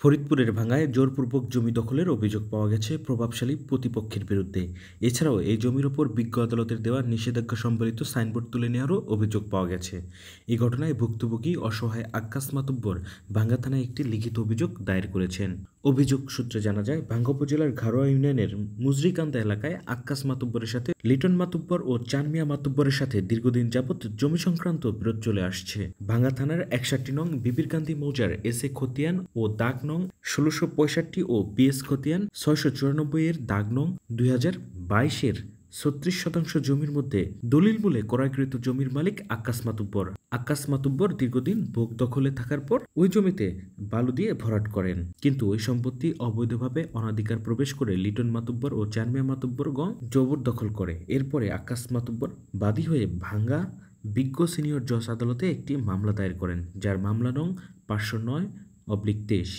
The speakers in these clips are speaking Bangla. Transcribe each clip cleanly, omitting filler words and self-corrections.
ফরিদপুরের ভাঙ্গায় জোরপূর্বক জমি দখলের অভিযোগ পাওয়া গেছে প্রভাবশালী প্রতিপক্ষের বিরুদ্ধে। এছাড়াও এই জমির ওপর বিজ্ঞ আদালতের দেওয়া নিষেধাজ্ঞা সম্বলিত সাইনবোর্ড তুলে নেওয়ারও অভিযোগ পাওয়া গেছে। এই ঘটনায় ভুক্তভোগী অসহায় আক্কাস মাতুব্বর ভাঙ্গা থানায় একটি লিখিত অভিযোগ দায়ের করেছেন। অভিযোগ সূত্রে জানা যায়, ভাঙ্গা উপজেলার ঘাড়োয়া ইউনিয়নের মুজরিকান্দা এলাকায় আক্কাস মাতুব্বরের সাথে লিটন মাতুব্বর ও চান মিয়া মাতুব্বরের সাথে দীর্ঘদিন যাবৎ জমি সংক্রান্ত বিরোধ চলে আসছে। ভাঙ্গা থানার 61 নং বিবিরকান্দি মৌজার এস এ খতিয়ান ও দাগ নং 1665 ও বিএস খতিয়ান 694 এর দাগ নং 2022 36% জমির মধ্যে দলিল মূলে ক্রয়কৃত জমির মালিক আক্কাস মাতুব্বর। আক্কাস মাতুব্বর দীর্ঘদিন ভোগ দখলে থাকার পর ওই জমিতে বালু দিয়ে ভরাট করেন, কিন্তু ওই সম্পত্তি অবৈধভাবে অনাধিকার প্রবেশ করে লিটন মাতুব্বর ও চানমিয়া মাতুব্বরগণ জবরদখল করে। এরপরে আক্কাস মাতুব্বর বাদী হয়ে ভাঙ্গা বিজ্ঞ সিনিয়র জজ আদালতে একটি মামলা দায়ের করেন, যার মামলা নং 509/23।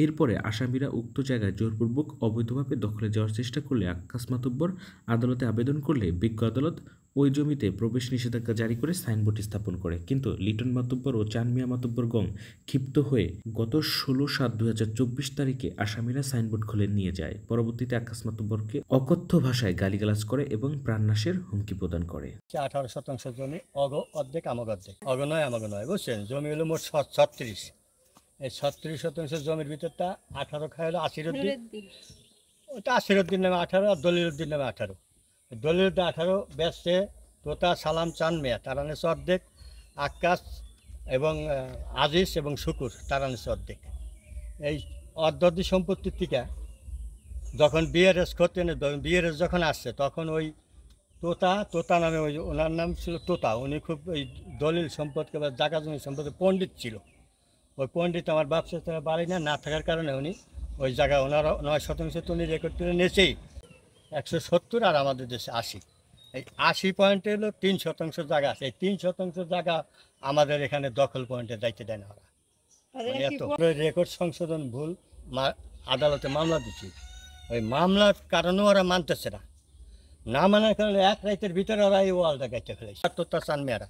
এরপরে আসামিরা উক্ত জায়গায় জোরপূর্বক অবৈধভাবে দখলে যাওয়ার চেষ্টা করলে আক্কাস মাতুব্বর আদালতে আবেদন করলে বিজ্ঞ আদালত ওই জমিতে প্রবেশ নিষেধাজ্ঞা জারি করে সাইনবোর্ড স্থাপন করে। কিন্তু লিটন মাতুব্বর ও চানমিয়া মাতুব্বরগণ ক্ষিপ্ত হয়ে গত 16/7/2024 তারিখে আসামিরা সাইনবোর্ড খুলে নিয়ে যায়। পরবর্তীতে আক্কাস মাতুব্বরকে অকথ্য ভাষায় গালিগালাজ করে এবং প্রাণনাশের হুমকি প্রদান করে। 18% জমি অর্ধেক আমাগ অর্ধেক, অগনয় আমাগ নয়, বুঝছেন? জমি হলো মোট 36। এই 36% জমির ভিতরটা 18 খাই হলো আসিরুদ্দিন, ওটা আসিরুদ্দিন নামে 18 আর দলিলুদ্দিন নামে 18। দলিলুদ্দিন 18 বেচছে তোতা সালাম চান মেয়া, তারা নিচ্ছে অর্ধেক। আক্কাস এবং আজিজ এবং শুকুর তারা নিচ্ছে অর্ধেক। এই অর্ধ সম্পত্তির থেকে যখন বিআরএস করতেন, বিআরএস যখন আসছে তখন ওই তোতা নামে, ওই ওনার নাম ছিল তোতা, উনি খুব ওই দলিল সম্পদকে বা জায়গা জমি সম্পদে পণ্ডিত ছিল। ওই পণ্ডিত আমার ব্যবসা বাড়ি না থাকার কারণে উনি ওই জায়গা ওনারা 9% উনি রেকর্ড করে নিয়েছেই 170 আর আমাদের দেশে 80। এই 80 পয়েন্টে হলো 3% জায়গা আছে। এই 3% জায়গা আমাদের এখানে দখল পয়েন্টে যাইতে দেয় না ওরা। এত রেকর্ড সংশোধন ভুল আদালতে মামলা দিচ্ছি, ওই মামলার কারণেও ওরা মানতেছে না মানার কারণে এক রাতের ভিতরে ওরা এই ওয়ালটা গাইতে ফেলেছে। তোতা চান মেয়ারা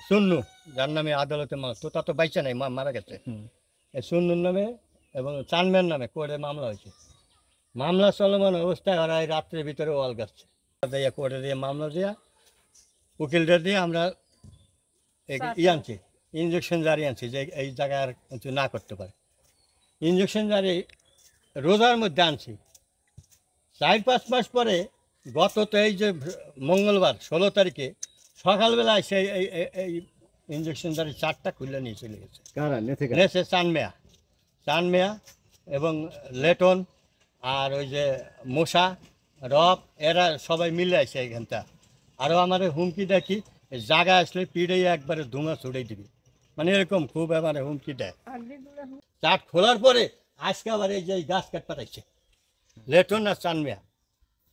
সুন্নু, যার নামে আদালতে তোতা তো বাইচা নাই, মারা গেছে। এই সুন্নুর নামে এবং চানমেয়ার নামে কোর্টে মামলা হয়েছে। মামলা চলমান অবস্থায় ওরা এই রাত্রের ভিতরে ওয়াল গাচ্ছে দিয়ে কোর্টে দিয়ে মামলা দেওয়া, উকিলদের দিয়ে আমরা আনছি, ইনজেকশন জারি আনছি যে এই জায়গায় আর কিছু না করতে পারে। ইনজেকশন জারি রোজার মধ্যে আনছি। 4-5 মাস পরে গত তো এই যে মঙ্গলবার 16 তারিখে সকালবেলায় সেই এই ইঞ্জেকশন জারি 4টা খুলে নিয়ে চলে গেছে। নেছে চানমেয়া এবং লেটন আর ওই যে মশা রব, এরা সবাই মিলে আসে এইখানটা। আরও আমার হুমকি দেখি জায়গা আসলে পিড়ে একবারে ধুমা ছুড়ে দিবি, মানে এরকম খুব আমার হুমকি দেয়। চাট খোলার পরে আজকে আবার এই যে গাছ কাট পাঠাইছে লেটন আর চানমেয়া,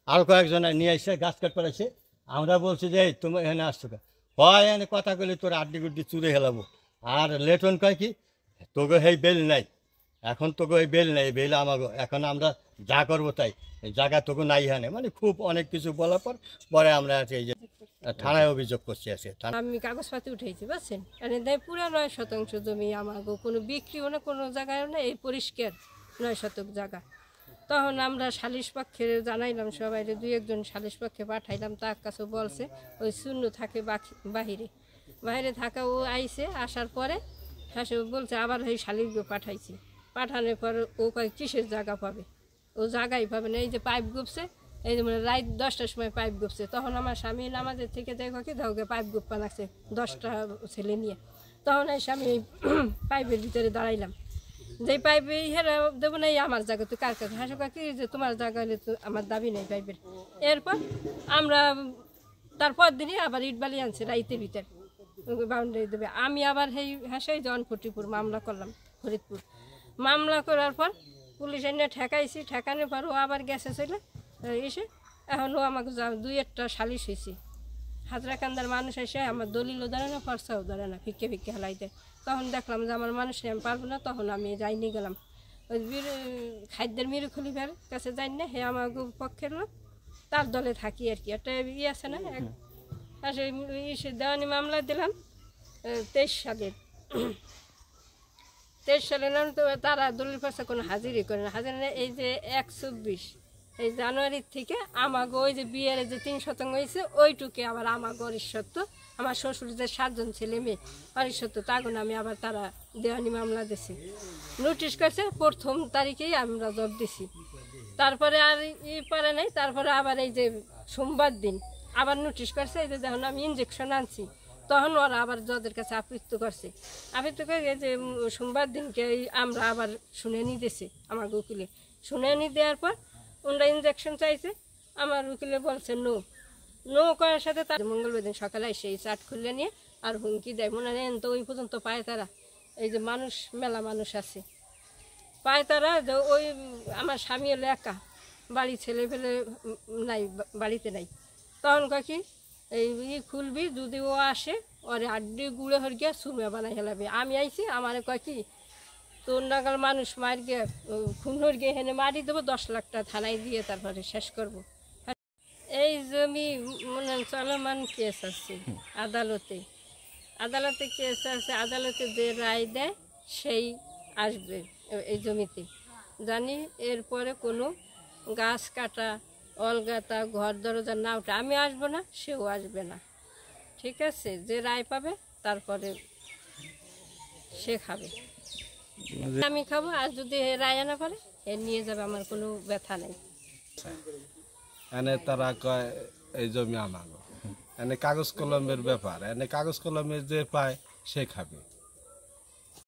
আরও কয়েকজন নিয়ে এসে গাছ কাট পাঠাইছে। আমরা বলছি যে তুমি এখানে আসছো, হয় এনে কথা কইলে তোর আড্ডি গুড্ডি চুরে হেলাবো। আর লেটন কয় কি, তোকে এই বেল নাই, এখন তোকে এই বেল নাই, বেল আমাকে, এখন আমরা যা করবো তাই, জায়গা তোকে নাই হানে, মানে খুব অনেক কিছু বলার পরে আমরা এই যে থানায় অভিযোগ করছি। আছে আমি কাগজপাতি উঠেছি, বুঝছেন? পুরো 9% জমি আমাকে, কোনো বিক্রিও না, কোনো জায়গায় না, এই পরিষ্কার 9 শতক জায়গা। তখন আমরা সালিশ পক্ষে জানাইলাম, সবাই 2-1 সালিশ পক্ষে পাঠাইলাম। তার কাছে বলছে ওই শূন্য থাকে বাইরে থাকা, ও আইসে, আসার পরে হাসে বলছে আবার ওই শালিশ পাঠাইছি। পাঠানোর পর ও কয় কিসের জায়গা পাবে, ও জায়গাই পাবে না। এই যে পাইপ গুপছে, এই যে মানে রাত 10টার সময় পাইপ গুপছে, তখন আমার স্বামী নামাজের থেকে দেখো কি ধোকে পাইপ গুপ্পা লাগছে 10টা ছেলে নিয়ে। তখন এই স্বামী পাইপের ভিতরে দাঁড়াইলাম, যে পাইপে হেরা দেবো না, আমার জায়গা তো কার কাছে, হাসে কি যে তোমার জায়গা হলে তো আমার দাবি নেই পাইপের। এরপর আমরা তারপর দিনই আবার ইট বালি আনছে রাইতের ভিতরে বাউন্ডারি দেবে। আমি আবার সেই হাসাই জনফটিপুর মামলা করলাম, ফরিদপুর মামলা করার পর পুলিশ এনে ঠেকাইছি। ঠেকানোর পর ও আবার গেছে চলে এসে, এখনও আমাকে 2-1টা সালিশ হয়েছি। হাজরাকান্দার মানুষ এসে আমার দলিলও ধরে না, খরচাও ধরে না, ফিকে হেলাই দেয়। তখন দেখলাম যে আমার মানুষ নিয়ে আমি পারবো না, তখন আমি যাইনি গেলাম ওই খাদ্যের মিরু খলিফার কাছে যাই না, হে আমার পক্ষের লোক, তার দলে থাকি আর কি। একটা আছে না, দেওয়ানি মামলা দিলাম 23 সালের 23 সালে নাম তো তারা দলিল পাশে কোনো হাজিরই করে না, হাজির না। এই যে 124 এই জানুয়ারির থেকে আমাকে ওই যে বিয়ের যে 3 শতাংশ হয়েছে ওইটুকে আবার আমাকে অরিসত্ব, আমার শ্বশুর যে 7 জন ছেলে মেয়ে অরিসত্ব তাগো নামে আবার তারা দেওয়ানি মামলা দিছে, নোটিশ করছে। 1ম তারিখেই আমরা জব দিছি, তারপরে আর পারে নাই। তারপরে আবার এই যে সোমবার দিন আবার নোটিশ করছে, এই যে যখন আমি ইঞ্জেকশন আনছি তখন ওরা আবার জজের কাছে আবৃত্তি করছে। আবৃত্তি করে যে সোমবার দিনকে আমরা আবার শুনানি দিয়েছি, আমার উকিলে শুনানি দেওয়ার পর ওনারা ইঞ্জেকশন চাইছে, আমার উকিলে বলছে নো। নো করার সাথে তার মঙ্গলবার দিন সকালে সেই চাট খুলে নিয়ে আর হুমকি দেয়, মনে নেন তো ওই পর্যন্ত পায় তারা, এই যে মানুষ মেলা মানুষ আছে পায় তারা যে ওই আমার স্বামী হলো একা, বাড়ি ছেলে ফেলে নাই, বাড়িতে নাই। তখন কয় কি এই খুলবি, যদি ও আসে ওরে আড্ডি গুঁড়ে হয়ে গিয়ে সুরমা বানাই হেলাবি। আমি আইছি, আমার কয় কি তোর নাগাল মানুষ মার গিয়ে খুন হয়ে গিয়ে হেনে মারি দেবো, 10 লাখ টাকা থানায় দিয়ে তারপরে শেষ করব। এই জমি মনে চলমান কেস আছে আদালতে, আদালতে কেস আছে, আদালতে যে রায় দেয় সেই আসবে এই জমিতে। জানি এরপরে কোনো গাছ কাটা, অলগাতা, ঘর দরজা না ওঠা, আমি আসবো না, সেও আসবে না, ঠিক আছে? যে রায় পাবে তারপরে সে খাবে, আমি খাবো। আর যদি রায় না পারে এ নিয়ে যাবে, আমার কোনো ব্যথা নেই। এনে তারা কয় এই জমি আমাগো, এনে কাগজ কলমের ব্যাপার, এনে কাগজ কলমের যে পায় সে খাবে।